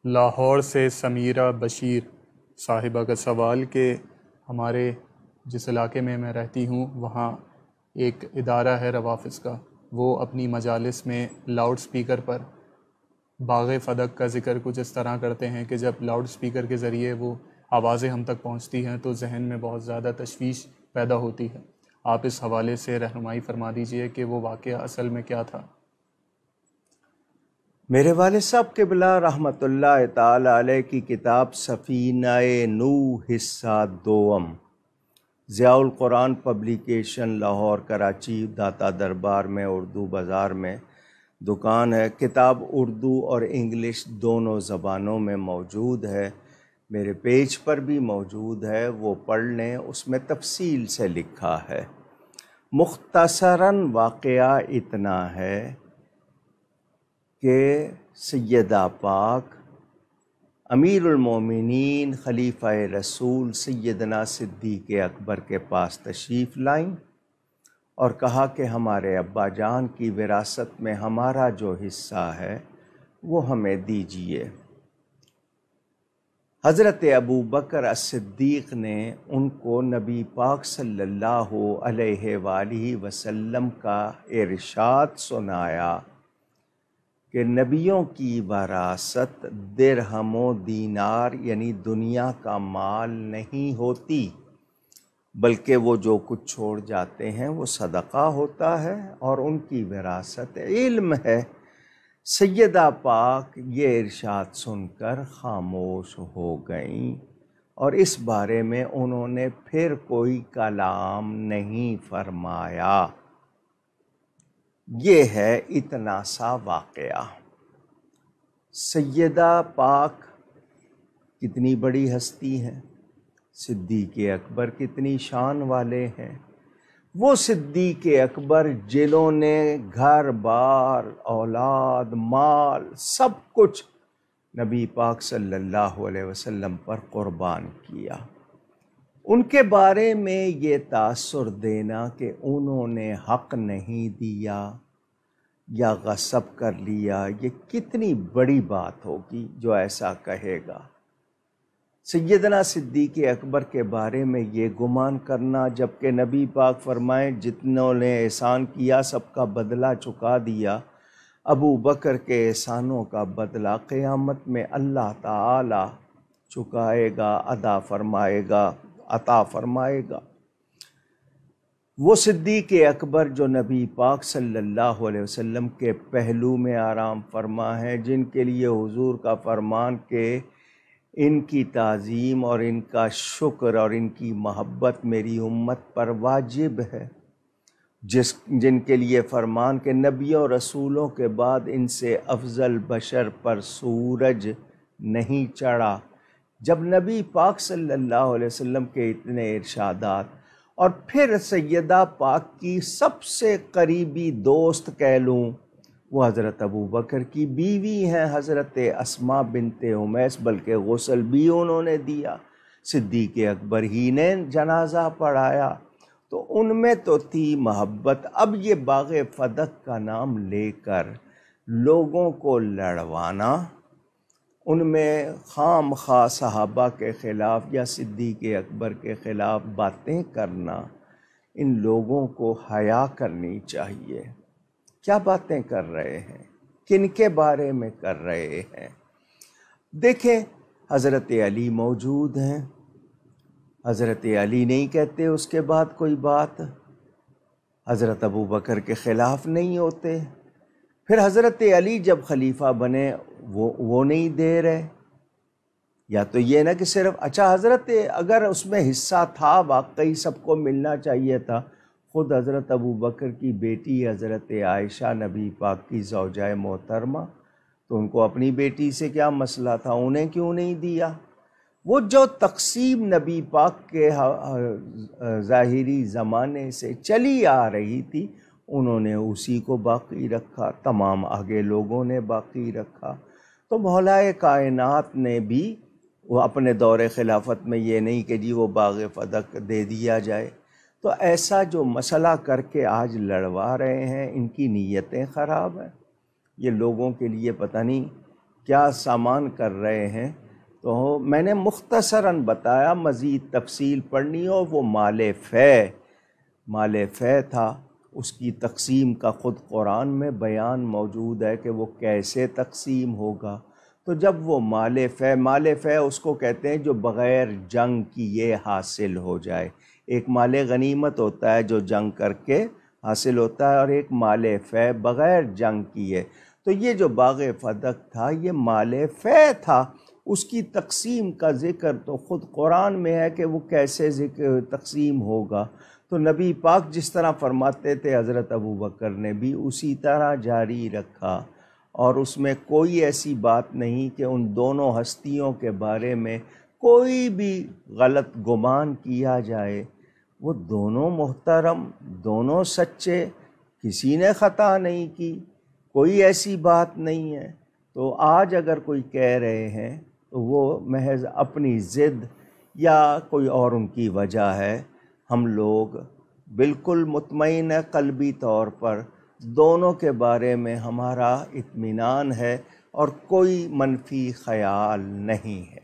لاہور سے سمیرہ بشیر صاحبہ کا سوال کہ ہمارے جس علاقے میں رہتی ہوں وہاں ایک ادارہ ہے روافظ کا، وہ اپنی مجالس میں لاؤڈ سپیکر پر باغ فدق کا ذکر کچھ اس طرح کرتے ہیں کہ جب لاؤڈ سپیکر کے ذریعے وہ آوازیں ہم تک پہنچتی ہیں تو ذہن میں بہت زیادہ تشویش پیدا ہوتی ہے۔ آپ اس حوالے سے رہنمائی فرما دیجئے کہ وہ واقعہ اصل میں کیا تھا۔ میرے والد صاحب قبلہ رحمۃ اللہ تعالی علیہ کی کتاب سفینہ نوح حصہ دوم، ضیاء القرآن پبلیکیشن، لاہور، کراچی، داتا دربار میں اردو بازار میں دکان ہے۔ کتاب اردو اور انگلش دونوں زبانوں میں موجود ہے، میرے پیج پر بھی موجود ہے، وہ پڑھ لیں، اس میں تفصیل سے لکھا ہے۔ مختصراً واقعہ اتنا ہے کہ سیدہ پاک امیر المومنین خلیفہ رسول سیدنا صدیق اکبر کے پاس تشریف لائیں اور کہا کہ ہمارے ابا جان کی وراثت میں ہمارا جو حصہ ہے وہ ہمیں دیجیے۔ حضرت ابو بکر الصدیق نے ان کو نبی پاک صلی اللہ علیہ وآلہ وسلم کا ارشاد سنایا کہ نبیوں کی وراثت درہم و دینار یعنی دنیا کا مال نہیں ہوتی، بلکہ وہ جو کچھ چھوڑ جاتے ہیں وہ صدقہ ہوتا ہے، اور ان کی وراثت علم ہے۔ سیدہ پاک یہ ارشاد سن کر خاموش ہو گئیں اور اس بارے میں انہوں نے پھر کوئی کلام نہیں فرمایا۔ یہ ہے اتنا سا واقعہ۔ سیدہ پاک کتنی بڑی ہستی ہیں، صدیق اکبر کتنی شان والے ہیں۔ وہ صدیق اکبر جنہوں نے گھر بار، اولاد، مال، سب کچھ نبی پاک صلی اللہ علیہ وسلم پر قربان کیا، ان کے بارے میں یہ تاثر دینا کہ انہوں نے حق نہیں دیا یا غصب کر لیا، یہ کتنی بڑی بات ہوگی جو ایسا کہے گا۔ سیدنا صدیق اکبر کے بارے میں یہ گمان کرنا، جبکہ نبی پاک فرمائیں جتنوں نے احسان کیا سب کا بدلہ چکا دیا، ابو بکر کے احسانوں کا بدلہ قیامت میں اللہ تعالی چکائے گا، ادا فرمائے گا، عطا فرمائے گا۔ وہ صدیق اکبر جو نبی پاک صلی اللہ علیہ وسلم کے پہلو میں آرام فرما ہیں، جن کے لیے حضور کا فرمان کہ ان کی تعظیم اور ان کا شکر اور ان کی محبت میری امت پر واجب ہے، جن کے لیے فرمان کہ نبیوں رسولوں کے بعد ان سے افضل بشر پر سورج نہیں چڑھا۔ جب نبی پاک صلی اللہ علیہ وسلم کے اتنے ارشادات، اور پھر سیدہ پاک کی سب سے قریبی دوست کہہ لوں وہ حضرت ابو بکر کی بیوی ہیں، حضرت اسماء بنت امیس، بلکہ غسل بھی انہوں نے دیا، صدیق اکبر ہی نے جنازہ پڑھایا، تو ان میں تو تھی محبت۔ اب یہ باغ فدق کا نام لے کر لوگوں کو لڑوانا، ان میں خام خواہ صحابہ کے خلاف یا صدیق اکبر کے خلاف باتیں کرنا، ان لوگوں کو حیا کرنی چاہیے۔ کیا باتیں کر رہے ہیں، کن کے بارے میں کر رہے ہیں؟ دیکھیں، حضرت علی موجود ہیں، حضرت علی نہیں کہتے اس کے بعد کوئی بات، حضرت ابو بکر کے خلاف نہیں ہوتے، پھر حضرت علی جب خلیفہ بنے وہ نہیں دے رہے، یا تو یہ نہ کہ صرف اچھا حضرت اگر اس میں حصہ تھا واقعی سب کو ملنا چاہیے تھا، خود حضرت ابو بکر کی بیٹی حضرت عائشہ نبی پاک کی زوجہ محترمہ، تو ان کو اپنی بیٹی سے کیا مسئلہ تھا، انہیں کیوں نہیں دیا؟ وہ جو تقسیم نبی پاک کے ظاہری زمانے سے چلی آ رہی تھی انہوں نے اسی کو باقی رکھا، تمام آگے لوگوں نے باقی رکھا۔ تو مولا کائنات نے بھی وہ اپنے دور خلافت میں یہ نہیں کہ جی وہ باغ فدق دے دیا جائے، تو ایسا جو مسئلہ کر کے آج لڑوا رہے ہیں ان کی نیتیں خراب ہیں۔ یہ لوگوں کے لیے پتہ نہیں کیا سامان کر رہے ہیں، تو میں نے مختصراً بتایا، مزید تفصیل پڑھنی ہو وہ مال فے تھا، اس کی تقسیم کا خود قرآن میں بیان موجود ہے کہ وہ کیسے تقسیم ہوگا۔ تو جب وہ مال فے اس کو کہتے ہیں جو بغیر جنگ کیے حاصل ہو جائے۔ ایک مال غنیمت ہوتا ہے جو جنگ کر کے حاصل ہوتا ہے، اور ایک مال فے بغیر جنگ کیے۔ تو یہ جو باغ فتح تھا یہ مال فے تھا، اس کی تقسیم کا ذکر تو خود قرآن میں ہے کہ وہ کیسے تقسیم ہوگا۔ تو نبی پاک جس طرح فرماتے تھے حضرت ابوبکر نے بھی اسی طرح جاری رکھا، اور اس میں کوئی ایسی بات نہیں کہ ان دونوں ہستیوں کے بارے میں کوئی بھی غلط گمان کیا جائے۔ وہ دونوں محترم، دونوں سچے، کسی نے خطا نہیں کی، کوئی ایسی بات نہیں ہے۔ تو آج اگر کوئی کہہ رہے ہیں تو وہ محض اپنی ضد یا کوئی اور ان کی وجہ ہے۔ ہم لوگ بالکل مطمئن ہے قلبی طور پر، دونوں کے بارے میں ہمارا اطمینان ہے اور کوئی منفی خیال نہیں ہے۔